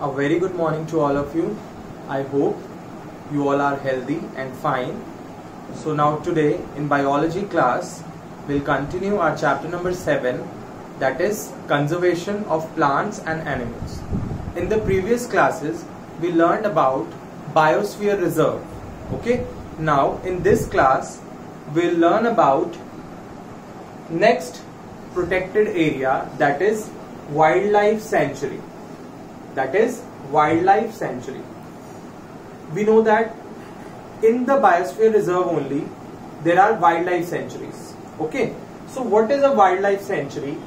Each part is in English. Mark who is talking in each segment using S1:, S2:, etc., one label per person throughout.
S1: A very good morning to all of you. I hope you all are healthy and fine. So now today in biology class we'll continue our chapter number 7, that is conservation of plants and animals. In the previous classes we learned about biosphere reserve. Okay, now in this class we'll learn about next protected area, that is wildlife sanctuary. We know that in the biosphere reserve only there are wildlife sanctuaries. Okay, so what is a wildlife sanctuary?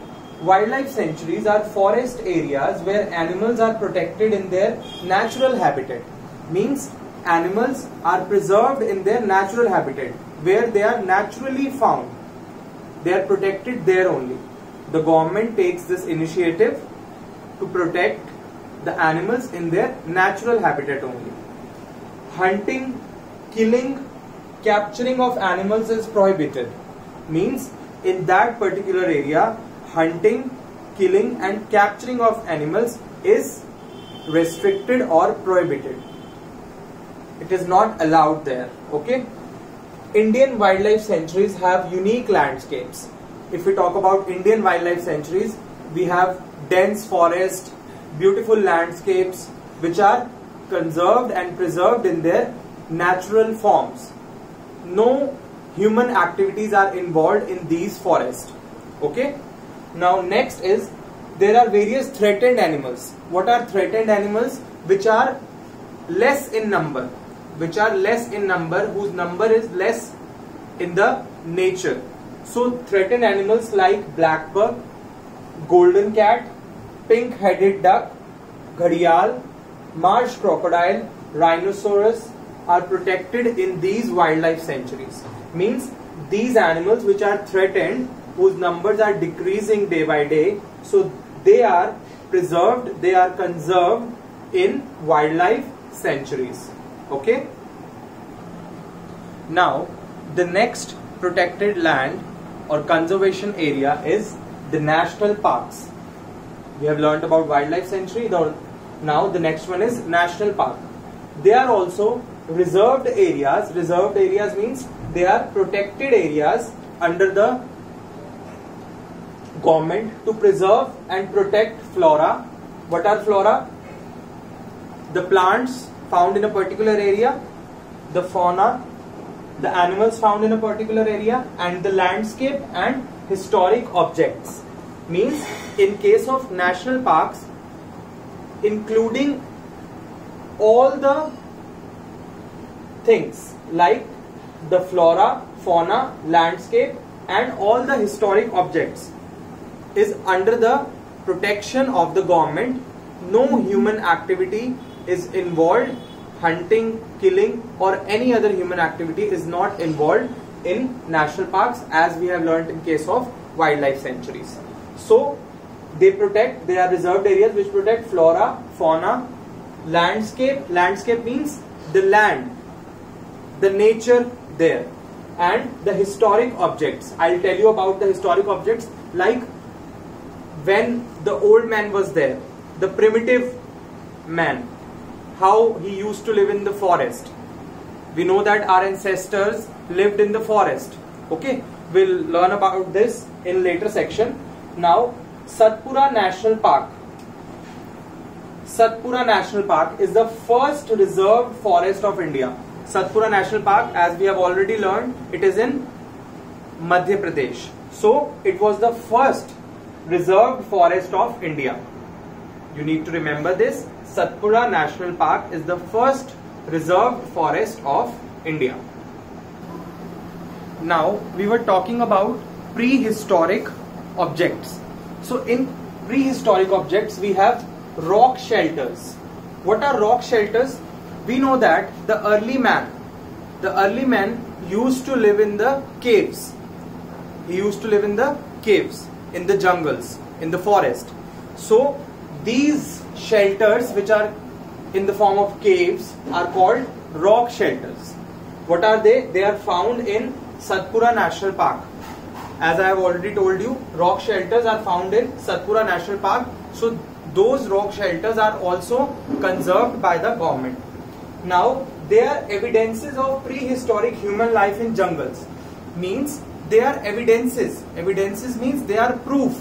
S1: Wildlife sanctuaries are forest areas where animals are protected in their natural habitat. Means animals are preserved in their natural habitat where they are naturally found. They are protected there only. The government takes this initiative to protect the animals in their natural habitat only. Hunting, killing, capturing of animals is prohibited. Means in that particular area, hunting, killing and capturing of animals is restricted or prohibited. It is not allowed there. Okay. Indian wildlife sanctuaries have unique landscapes. If we talk about Indian wildlife sanctuaries, we have dense forest, beautiful landscapes which are conserved and preserved in their natural forms. No human activities are involved in these forests. Okay. Now next is there are various threatened animals. What are threatened animals? Which are less in number. Whose number is less in the nature. So threatened animals like black buck, golden cat, pink-headed duck, gharial, marsh crocodile, rhinoceros are protected in these wildlife sanctuaries. Means these animals which are threatened, whose numbers are decreasing day by day, so they are preserved, they are conserved in wildlife sanctuaries. Okay. Now the next protected land or conservation area is the national parks. We have learned about wildlife sanctuary. Now the next one is national park. They are also reserved areas. Reserved areas means they are protected areas under the government to preserve and protect flora. What are flora? The plants found in a particular area, the fauna, the animals found in a particular area, and the landscape and historic objects. Means in case of national parks, including all the things like the flora, fauna, landscape and all the historic objects is under the protection of the government. No human activity is involved. Hunting, killing or any other human activity is not involved in national parks, as we have learned in case of wildlife sanctuaries. So they are reserved areas which protect flora, fauna, landscape. Landscape means the land, the nature there, and the historic objects. I'll tell you about the historic objects, like when the old man was there, the primitive man, how he used to live in the forest. We know that our ancestors lived in the forest. Okay, we'll learn about this in later section. Now Satpura National Park. Satpura National Park is the first reserved forest of India. Satpura National Park, as we have already learned, it is in Madhya Pradesh. So it was the first reserved forest of India. You need to remember this. Satpura National Park is the first reserved forest of India. Now we were talking about prehistoric objects. So in prehistoric objects we have rock shelters. What are rock shelters? We know that the early man used to live in the caves. He used to live in the caves, in the jungles, in the forest. So these shelters which are in the form of caves are called rock shelters. What are they? They are found in Satpura National Park. As I have already told you, rock shelters are found in Satpura National Park. So those rock shelters are also conserved by the government. Now, they are evidences of prehistoric human life in jungles. Means they are evidences. Evidences means they are proof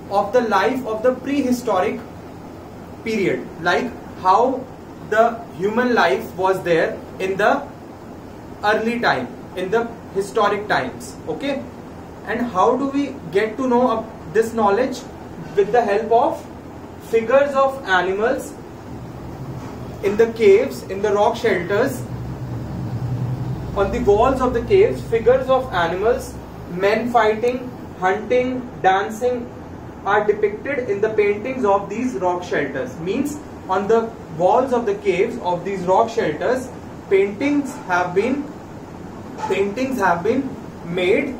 S1: of the life of the prehistoric period, like how the human life was there in the early time, in the historic times. Okay, and how do we get to know this knowledge? With the help of figures of animals in the caves, in the rock shelters. On the walls of the caves, figures of animals, men fighting, hunting, dancing are depicted in the paintings of these rock shelters. Means on the walls of the caves of these rock shelters, paintings have been made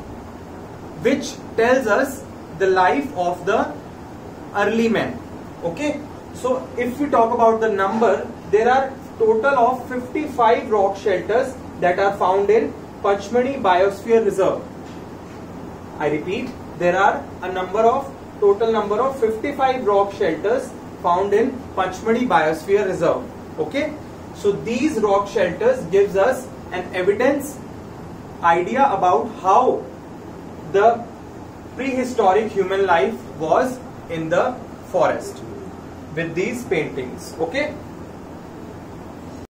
S1: which tells us the life of the early men. Okay, so if we talk about the number, there are total of 55 rock shelters that are found in Pachmani Biosphere Reserve. I repeat, there are total number of 55 rock shelters found in Pachmani Biosphere Reserve. Okay, so these rock shelters gives us an evidence idea about how the prehistoric human life was in the forest with these paintings. Okay.